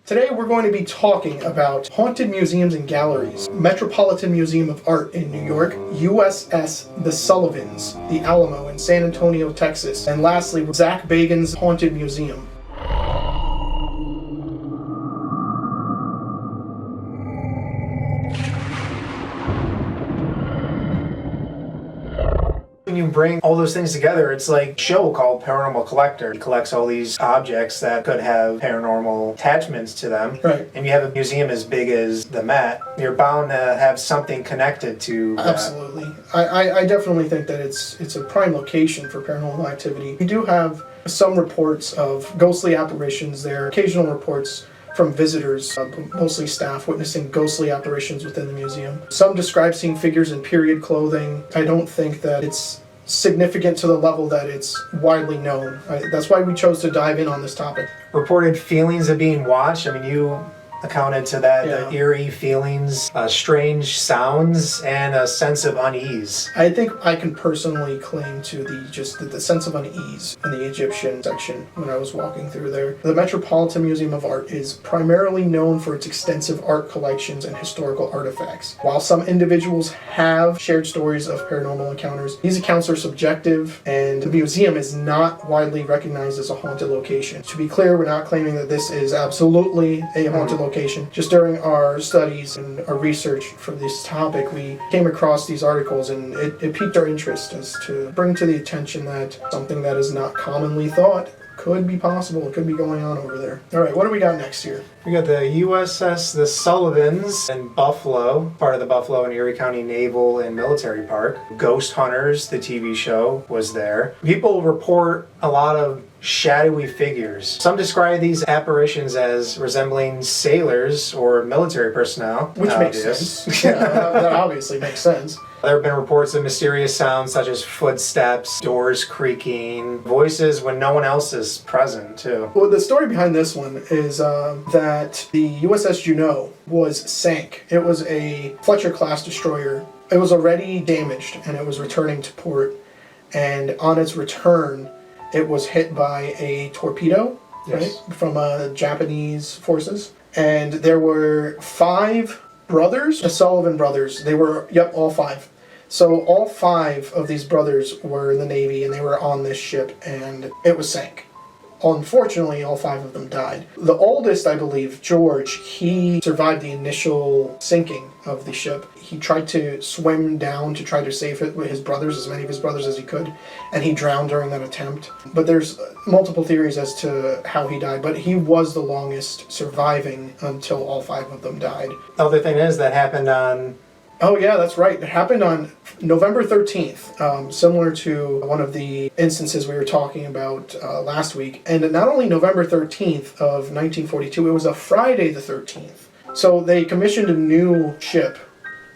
Today we're going to be talking about haunted museums and galleries, Metropolitan Museum of Art in New York, USS The Sullivans, the Alamo in San Antonio, Texas, and lastly, Zak Bagans Haunted Museum. When you bring all those things together, it's like a show called Paranormal Collector. He collects all these objects that could have paranormal attachments to them. Right. And you have a museum as big as the MET, you're bound to have something connected to that. Absolutely. I definitely think that it's a prime location for paranormal activity. We do have some reports of ghostly apparitions there, occasional reports from visitors, mostly staff, witnessing ghostly apparitions within the museum. Some describe seeing figures in period clothing. I don't think that it's significant to the level that it's widely known. That's why we chose to dive in on this topic. Reported feelings of being watched. I mean, you accounted to that, Yeah. the eerie feelings, strange sounds, and a sense of unease. I think I can personally claim to the sense of unease in the Egyptian section when I was walking through there. The Metropolitan Museum of Art is primarily known for its extensive art collections and historical artifacts. While some individuals have shared stories of paranormal encounters, these accounts are subjective, and the museum is not widely recognized as a haunted location. To be clear, we're not claiming that this is absolutely a haunted location. Just during our studies and our research for this topic, we came across these articles, and it piqued our interest as to bring to the attention that something that is not commonly thought could be possible, could be going on over there. All right, what do we got next here? We got the USS The Sullivans in Buffalo, part of the Buffalo and Erie County Naval and Military Park. Ghost Hunters, the TV show, was there. People report a lot of shadowy figures. Some describe these apparitions as resembling sailors or military personnel. Which makes sense. Yeah, that obviously makes sense. There have been reports of mysterious sounds such as footsteps, doors creaking, voices when no one else is present, too. Well, the story behind this one is that the USS Juneau was sank. It was a Fletcher-class destroyer. It was already damaged, and it was returning to port. And on its return, it was hit by a torpedo, Yes. right, from Japanese forces. And there were 5 brothers, the Sullivan brothers. They were, all 5. So all 5 of these brothers were in the Navy, and they were on this ship, and it was sank. Unfortunately, all 5 of them died. The oldest, I believe, George, he survived the initial sinking of the ship. He tried to swim down to try to save his brothers, as many of his brothers as he could, and he drowned during that attempt. But there's multiple theories as to how he died, but he was the longest surviving until all 5 of them died. The other thing is that happened on... Oh yeah, that's right. It happened on November 13th, similar to one of the instances we were talking about last week. And not only November 13th of 1942, it was a Friday the 13th. So they commissioned a new ship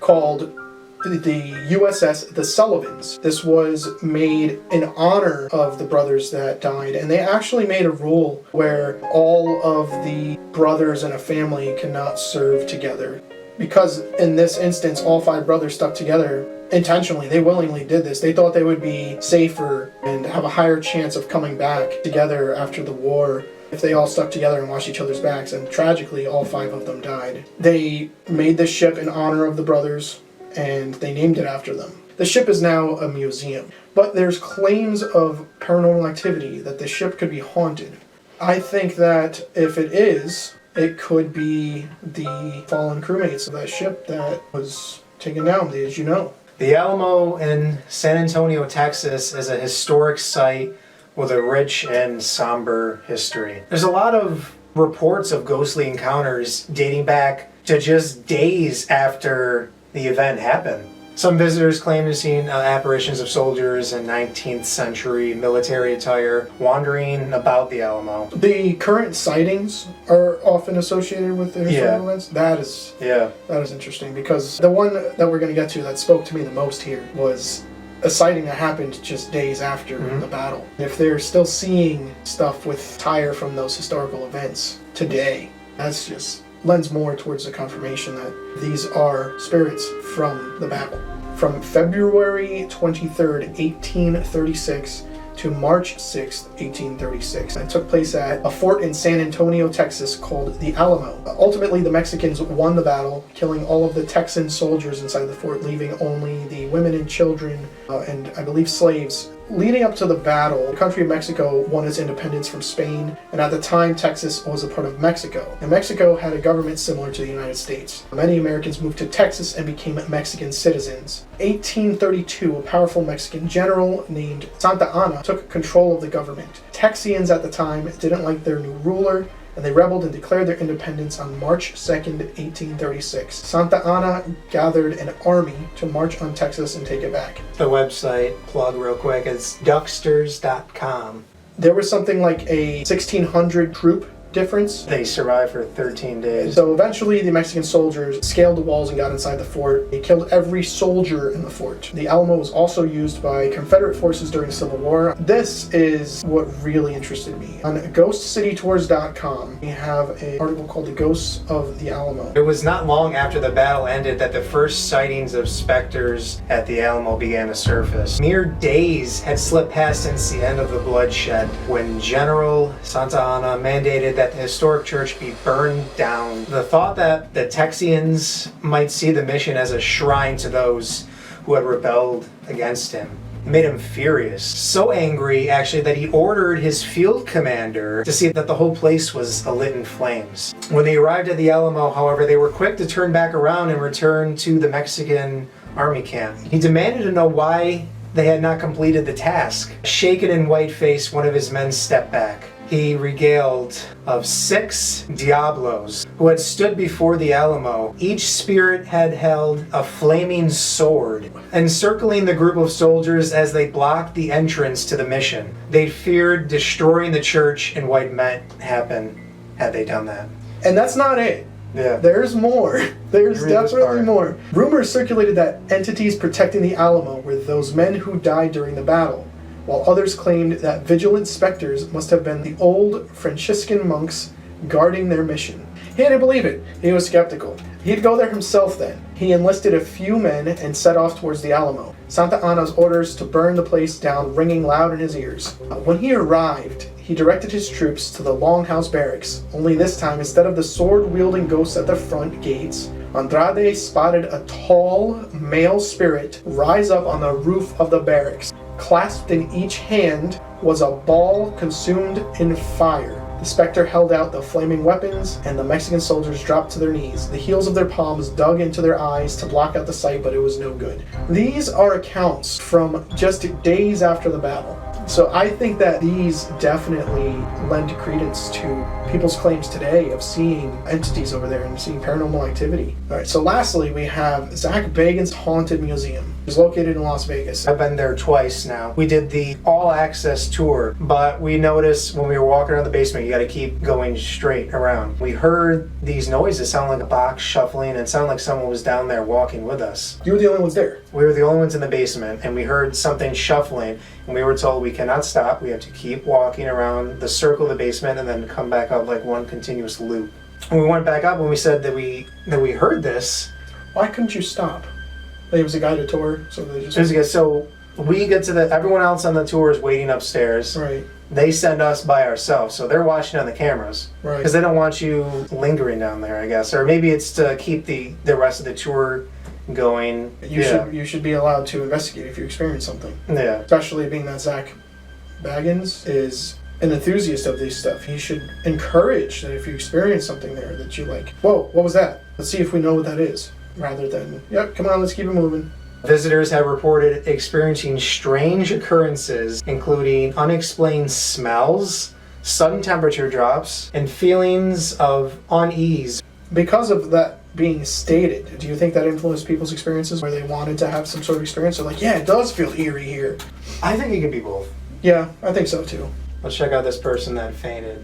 called the USS The Sullivans. This was made in honor of the brothers that died, and they actually made a rule where all of the brothers in a family cannot serve together. Because in this instance, all 5 brothers stuck together intentionally. They willingly did this. They thought they would be safer and have a higher chance of coming back together after the war if they all stuck together and watched each other's backs. And tragically, all 5 of them died. They made this ship in honor of the brothers, and they named it after them. The ship is now a museum, but there's claims of paranormal activity that the ship could be haunted. I think that if it is, it could be the fallen crewmates of that ship that was taken down, as you know. The Alamo in San Antonio, Texas is a historic site with a rich and somber history. There's a lot of reports of ghostly encounters dating back to just days after the event happened. Some visitors claim to have seen apparitions of soldiers in 19th century military attire wandering about the Alamo. The current sightings are often associated with the historical events. That is interesting, because the one that we're going to get to that spoke to me the most here was a sighting that happened just days after the battle. If they're still seeing stuff with attire from those historical events today, that's just lends more towards the confirmation that these are spirits from the battle. From February 23rd, 1836 to March 6, 1836. It took place at a fort in San Antonio, Texas called the Alamo. Ultimately, the Mexicans won the battle, killing all of the Texan soldiers inside the fort, leaving only the women and children and I believe slaves. Leading up to the battle, the country of Mexico won its independence from Spain, and at the time Texas was a part of Mexico. And Mexico had a government similar to the United States. Many Americans moved to Texas and became Mexican citizens. 1832, a powerful Mexican general named Santa Anna took control of the government. Texians at the time didn't like their new ruler, and they rebelled and declared their independence on March 2nd, 1836. Santa Anna gathered an army to march on Texas and take it back. The website, plug real quick, is ducksters.com. There was something like a 1,600 troop difference. They survived for 13 days. So eventually the Mexican soldiers scaled the walls and got inside the fort. They killed every soldier in the fort. The Alamo was also used by Confederate forces during the Civil War. This is what really interested me. On ghostcitytours.com, we have an article called The Ghosts of the Alamo. It was not long after the battle ended that the first sightings of specters at the Alamo began to surface. Mere days had slipped past since the end of the bloodshed when General Santa Anna mandated that the historic church be burned down. The thought that the Texians might see the mission as a shrine to those who had rebelled against him made him furious. So angry, actually, that he ordered his field commander to see that the whole place was alit in flames. When they arrived at the Alamo, however, they were quick to turn back around and return to the Mexican army camp. He demanded to know why they had not completed the task. Shaken and white-faced, one of his men stepped back. He regaled of 6 Diablos who had stood before the Alamo. Each spirit had held a flaming sword, encircling the group of soldiers as they blocked the entrance to the mission. They feared destroying the church and what might happen had they done that. And that's not it. Yeah. There's more. There's definitely more. Rumors circulated that entities protecting the Alamo were those men who died during the battle, while others claimed that vigilant specters must have been the old Franciscan monks guarding their mission. He didn't believe it. He was skeptical. He'd go there himself then. He enlisted a few men and set off towards the Alamo. Santa Anna's orders to burn the place down ringing loud in his ears. When he arrived, he directed his troops to the Longhouse Barracks. Only this time, instead of the sword-wielding ghosts at the front gates, Andrade spotted a tall male spirit rise up on the roof of the barracks. Clasped in each hand was a ball consumed in fire. The specter held out the flaming weapons, and the Mexican soldiers dropped to their knees. The heels of their palms dug into their eyes to block out the sight, but it was no good. These are accounts from just days after the battle. So I think that these definitely lend credence to people's claims today of seeing entities over there and seeing paranormal activity. All right, so lastly, we have Zak Bagans Haunted Museum. It's located in Las Vegas. I've been there twice now. We did the all-access tour, but we noticed when we were walking around the basement, you got to keep going straight around. We heard these noises sound like a box shuffling and sound like someone was down there walking with us. You were the only ones there. We were the only ones in the basement, and we heard something shuffling, and we were told we cannot stop. We have to keep walking around the circle of the basement and then come back up like one continuous loop. And we went back up and we said that we heard this. Why couldn't you stop? It was a guided tour, so they just... So we get to everyone else on the tour is waiting upstairs. Right. They send us by ourselves, so they're watching on the cameras. Right. Because they don't want you lingering down there, I guess. Or maybe it's to keep the rest of the tour going. You should be allowed to investigate if you experience something. Yeah. Especially being that Zak Bagans is an enthusiast of this stuff. He should encourage that if you experience something there that you like, whoa, what was that? Let's see if we know what that is. Rather than, yep, come on, let's keep it moving. Visitors have reported experiencing strange occurrences, including unexplained smells, sudden temperature drops, and feelings of unease. Because of that being stated, do you think that influenced people's experiences where they wanted to have some sort of experience? They're like, yeah, it does feel eerie here. I think it could be both. Yeah, I think so too. Let's check out this person that fainted.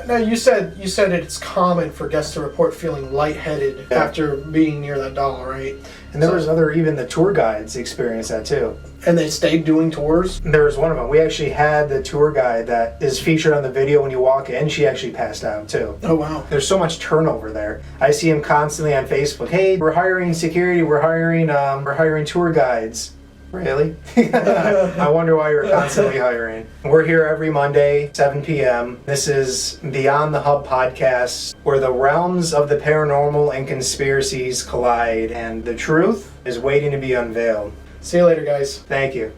No, you said it's common for guests to report feeling lightheaded after being near that doll, right? And there was even the tour guides experienced that too. And they stayed doing tours? There was one of them. We actually had the tour guide that is featured on the video when you walk in. She actually passed out too. Oh, wow. There's so much turnover there. I see him constantly on Facebook. Hey, we're hiring security. We're hiring tour guides. Really? I wonder why you're constantly hiring. We're here every Monday, 7 p.m. This is Beyond the Hub podcast, where the realms of the paranormal and conspiracies collide, and the truth is waiting to be unveiled. See you later, guys. Thank you.